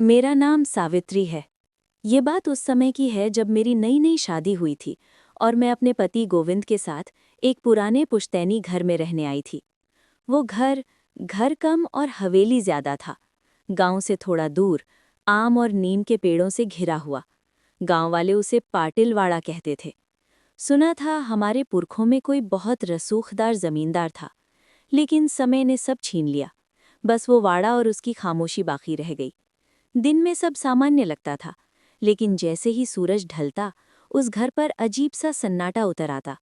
मेरा नाम सावित्री है। ये बात उस समय की है जब मेरी नई नई शादी हुई थी और मैं अपने पति गोविंद के साथ एक पुराने पुश्तैनी घर में रहने आई थी। वो घर घर कम और हवेली ज्यादा था। गांव से थोड़ा दूर, आम और नीम के पेड़ों से घिरा हुआ। गांव वाले उसे पाटिलवाड़ा कहते थे। सुना था हमारे पुरखों में कोई बहुत रसूखदार जमींदार था, लेकिन समय ने सब छीन लिया। बस वो वाड़ा और उसकी खामोशी बाकी रह गई। दिन में सब सामान्य लगता था, लेकिन जैसे ही सूरज ढलता, उस घर पर अजीब सा सन्नाटा उतर आता।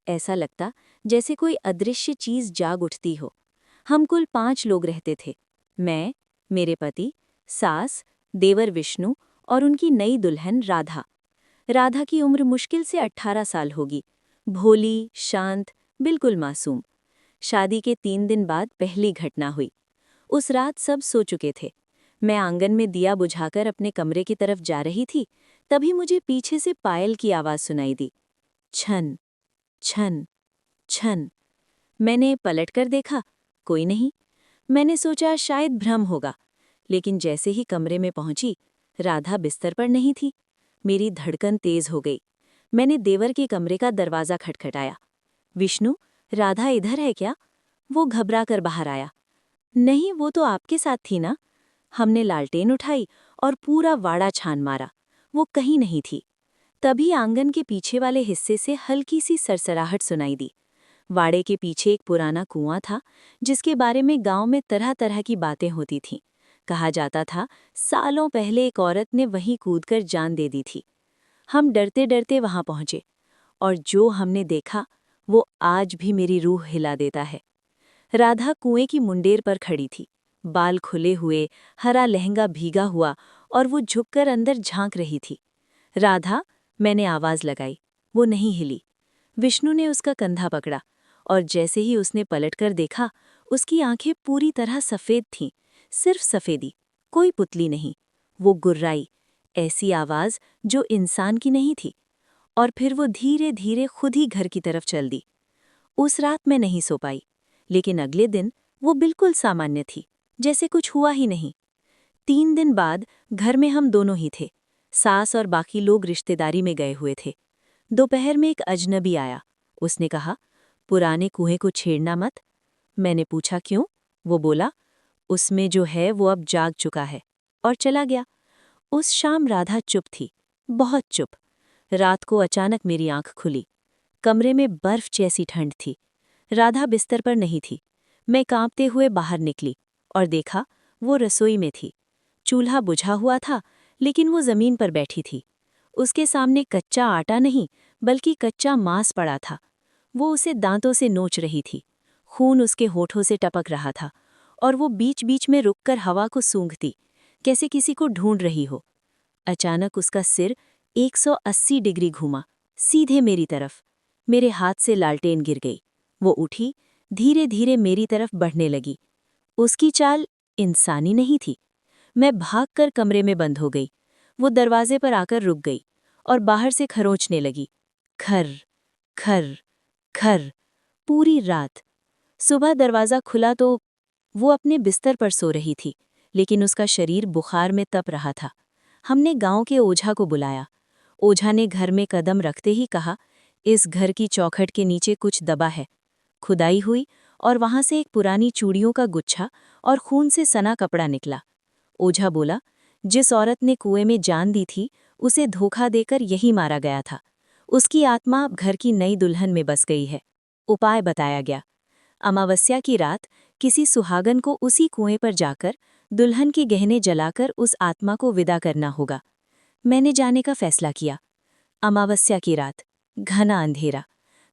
ऐसा लगता जैसे कोई अदृश्य चीज जाग उठती हो। हम कुल 5 लोग रहते थे। मैं, मेरे पति, सास, देवर विष्णु और उनकी नई दुल्हन राधा। राधा की उम्र मुश्किल से 18 साल होगी। भोली, शांत, बिल्कुल मासूम। शादी के 3 दिन बाद पहली घटना हुई। उस रात सब सो चुके थे। मैं आंगन में दिया बुझाकर अपने कमरे की तरफ जा रही थी, तभी मुझे पीछे से पायल की आवाज सुनाई दी। छन, छन, छन। मैंने पलटकर देखा, कोई नहीं। मैंने सोचा शायद भ्रम होगा, लेकिन जैसे ही कमरे में पहुंची, राधा बिस्तर पर नहीं थी। मेरी धड़कन तेज हो गई। मैंने देवर के कमरे का दरवाजा खटखटाया। विष्णु, राधा इधर है क्या? वो घबरा कर बाहर आया। नहीं, वो तो आपके साथ थी ना। हमने लालटेन उठाई और पूरा वाड़ा छान मारा। वो कहीं नहीं थी। तभी आंगन के पीछे वाले हिस्से से हल्की सी सरसराहट सुनाई दी। वाड़े के पीछे एक पुराना कुआं था, जिसके बारे में गांव में तरह तरह की बातें होती थीं। कहा जाता था सालों पहले एक औरत ने वहीं कूदकर जान दे दी थी। हम डरते डरते वहां पहुंचे, और जो हमने देखा वो आज भी मेरी रूह हिला देता है। राधा कुएं की मुंडेर पर खड़ी थी, बाल खुले हुए, हरा लहंगा भीगा हुआ, और वो झुककर अंदर झांक रही थी। राधा, मैंने आवाज लगाई। वो नहीं हिली। विष्णु ने उसका कंधा पकड़ा, और जैसे ही उसने पलटकर देखा, उसकी आंखें पूरी तरह सफेद थीं, सिर्फ सफेदी, कोई पुतली नहीं। वो गुर्राई, ऐसी आवाज जो इंसान की नहीं थी, और फिर वो धीरे धीरे खुद ही घर की तरफ चल दी। उस रात मैं नहीं सो पाई, लेकिन अगले दिन वो बिल्कुल सामान्य थी, जैसे कुछ हुआ ही नहीं। 3 दिन बाद घर में हम दोनों ही थे। सास और बाकी लोग रिश्तेदारी में गए हुए थे। दोपहर में एक अजनबी आया। उसने कहा, पुराने कुएं को छेड़ना मत। मैंने पूछा क्यों? वो बोला, उसमें जो है वो अब जाग चुका है, और चला गया। उस शाम राधा चुप थी, बहुत चुप। रात को अचानक मेरी आंख खुली। कमरे में बर्फ जैसी ठंड थी। राधा बिस्तर पर नहीं थी। मैं कांपते हुए बाहर निकली और देखा वो रसोई में थी। चूल्हा बुझा हुआ था, लेकिन वो जमीन पर बैठी थी। उसके सामने कच्चा आटा नहीं, बल्कि कच्चा मांस पड़ा था। वो उसे दांतों से नोच रही थी। खून उसके होठों से टपक रहा था, और वो बीच बीच में रुककर हवा को सूंघती, कैसे किसी को ढूंढ रही हो। अचानक उसका सिर 180 डिग्री घूमा, सीधे मेरी तरफ। मेरे हाथ से लालटेन गिर गई। वो उठी, धीरे धीरे मेरी तरफ बढ़ने लगी। उसकी चाल इंसानी नहीं थी। मैं भागकर कमरे में बंद हो गई। वो दरवाजे पर आकर रुक गई और बाहर से खरोंचने लगी। खर, खर, खर, पूरी रात। सुबह दरवाजा खुला तो वो अपने बिस्तर पर सो रही थी, लेकिन उसका शरीर बुखार में तप रहा था। हमने गांव के ओझा को बुलाया। ओझा ने घर में कदम रखते ही कहा, इस घर की चौखट के नीचे कुछ दबा है। खुदाई हुई और वहां से एक पुरानी चूड़ियों का गुच्छा और खून से सना कपड़ा निकला। ओझा बोला, जिस औरत ने कुएं में जान दी थी, उसे धोखा देकर यही मारा गया था। उसकी आत्मा अब घर की नई दुल्हन में बस गई है। उपाय बताया गया। अमावस्या की रात किसी सुहागन को उसी कुएं पर जाकर दुल्हन के गहने जलाकर उस आत्मा को विदा करना होगा। मैंने जाने का फैसला किया। अमावस्या की रात, घना अंधेरा।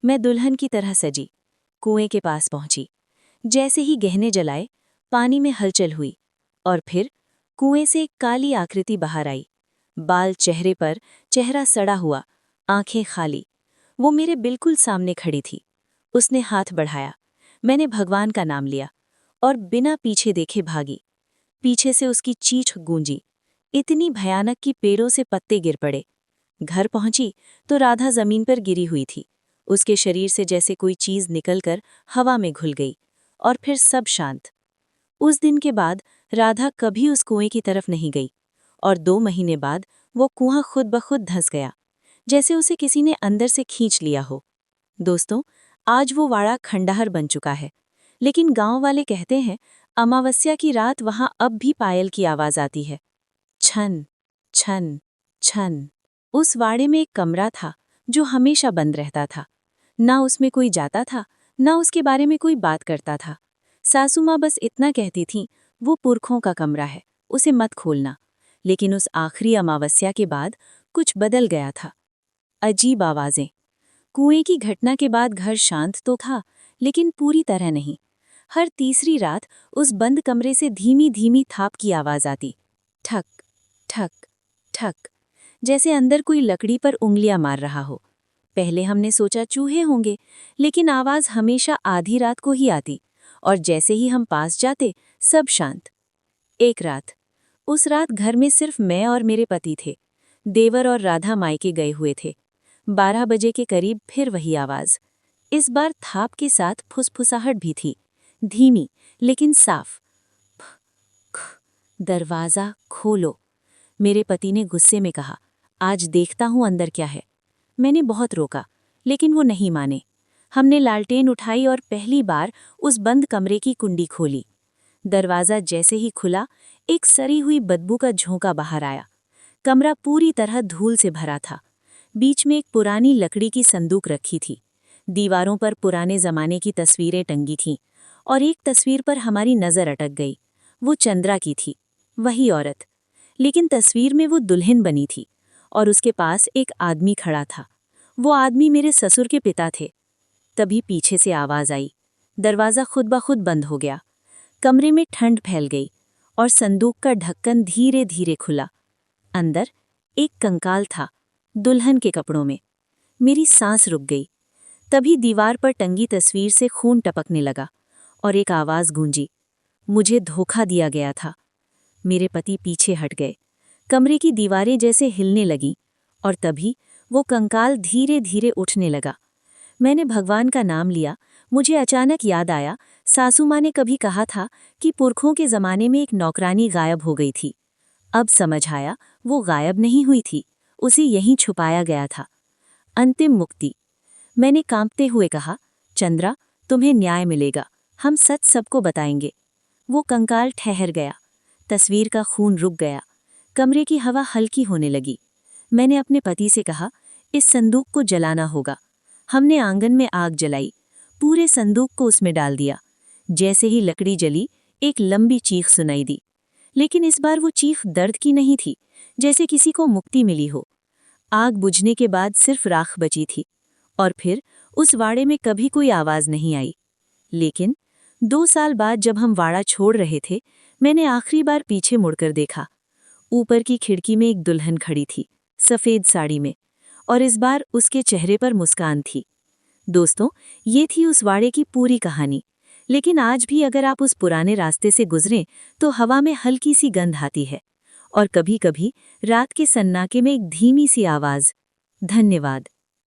मैं दुल्हन की तरह सजी, कुएं के पास पहुंची। जैसे ही गहने जलाए, पानी में हलचल हुई, और फिर कुएं से एक काली आकृति बाहर आई। बाल चेहरे पर, चेहरा सड़ा हुआ, आंखें खाली। वो मेरे बिल्कुल सामने खड़ी थी। उसने हाथ बढ़ाया। मैंने भगवान का नाम लिया और बिना पीछे देखे भागी। पीछे से उसकी चीख गूंजी, इतनी भयानक कि पैरों से पत्ते गिर पड़े। घर पहुंची तो राधा जमीन पर गिरी हुई थी। उसके शरीर से जैसे कोई चीज निकलकर हवा में घुल गई, और फिर सब शांत। उस दिन के बाद राधा कभी उस कुएं की तरफ नहीं गई और 2 महीने बाद वो कुआं खुद ब खुद धंस गया, जैसे उसे किसी ने अंदर से खींच लिया हो। दोस्तों, आज वो वाड़ा खंडहर बन चुका है, लेकिन गांव वाले कहते हैं अमावस्या की रात वहां अब भी पायल की आवाज आती है। छन छन छन। उस वाड़े में एक कमरा था जो हमेशा बंद रहता था। ना उसमें कोई जाता था, ना उसके बारे में कोई बात करता था। सासू माँ बस इतना कहती थीं, वो पुरखों का कमरा है, उसे मत खोलना। लेकिन उस आखिरी अमावस्या के बाद कुछ बदल गया था। अजीब आवाजें। कुएं की घटना के बाद घर शांत तो था, लेकिन पूरी तरह नहीं। हर तीसरी रात उस बंद कमरे से धीमी धीमी थाप की आवाज आती। ठक ठक ठक, जैसे अंदर कोई लकड़ी पर उंगलियां मार रहा हो। पहले हमने सोचा चूहे होंगे, लेकिन आवाज हमेशा आधी रात को ही आती, और जैसे ही हम पास जाते सब शांत। एक रात, उस रात घर में सिर्फ मैं और मेरे पति थे। देवर और राधा मायके गए हुए थे। 12 बजे के करीब फिर वही आवाज। इस बार थाप के साथ फुसफुसाहट भी थी, धीमी लेकिन साफ। दरवाजा खोलो, मेरे पति ने गुस्से में कहा। आज देखता हूं अंदर क्या है। मैंने बहुत रोका, लेकिन वो नहीं माने। हमने लालटेन उठाई और पहली बार उस बंद कमरे की कुंडी खोली। दरवाजा जैसे ही खुला, एक सड़ी हुई बदबू का झोंका बाहर आया। कमरा पूरी तरह धूल से भरा था। बीच में एक पुरानी लकड़ी की संदूक रखी थी। दीवारों पर पुराने जमाने की तस्वीरें टंगी थीं, और एक तस्वीर पर हमारी नजर अटक गई। वो चंद्रा की थी, वही औरत। लेकिन तस्वीर में वो दुल्हन बनी थी, और उसके पास एक आदमी खड़ा था। वो आदमी मेरे ससुर के पिता थे। तभी पीछे से आवाज आई। दरवाजा खुद ब खुद बंद हो गया। कमरे में ठंड फैल गई, और संदूक का ढक्कन धीरे धीरे खुला। अंदर एक कंकाल था, दुल्हन के कपड़ों में। मेरी सांस रुक गई। तभी दीवार पर टंगी तस्वीर से खून टपकने लगा, और एक आवाज गूंजी, मुझे धोखा दिया गया था। मेरे पति पीछे हट गए। कमरे की दीवारें जैसे हिलने लगीं, और तभी वो कंकाल धीरे धीरे उठने लगा। मैंने भगवान का नाम लिया। मुझे अचानक याद आया, सासू माँ ने कभी कहा था कि पुरखों के जमाने में एक नौकरानी गायब हो गई थी। अब समझ आया, वो गायब नहीं हुई थी, उसे यहीं छुपाया गया था। अंतिम मुक्ति। मैंने कांपते हुए कहा, चंद्रा, तुम्हें न्याय मिलेगा, हम सच सबको बताएंगे। वो कंकाल ठहर गया। तस्वीर का खून रुक गया। कमरे की हवा हल्की होने लगी। मैंने अपने पति से कहा, इस संदूक को जलाना होगा। हमने आंगन में आग जलाई, पूरे संदूक को उसमें डाल दिया। जैसे ही लकड़ी जली, एक लंबी चीख सुनाई दी। लेकिन इस बार वो चीख दर्द की नहीं थी, जैसे किसी को मुक्ति मिली हो। आग बुझने के बाद सिर्फ राख बची थी, और फिर उस वाड़े में कभी कोई आवाज नहीं आई। लेकिन 2 साल बाद जब हम वाड़ा छोड़ रहे थे, मैंने आखिरी बार पीछे मुड़कर देखा। ऊपर की खिड़की में एक दुल्हन खड़ी थी, सफेद साड़ी में, और इस बार उसके चेहरे पर मुस्कान थी। दोस्तों, ये थी उस वाड़े की पूरी कहानी। लेकिन आज भी अगर आप उस पुराने रास्ते से गुजरें तो हवा में हल्की सी गंध आती है, और कभी-कभी रात के सन्नाटे में एक धीमी सी आवाज। धन्यवाद।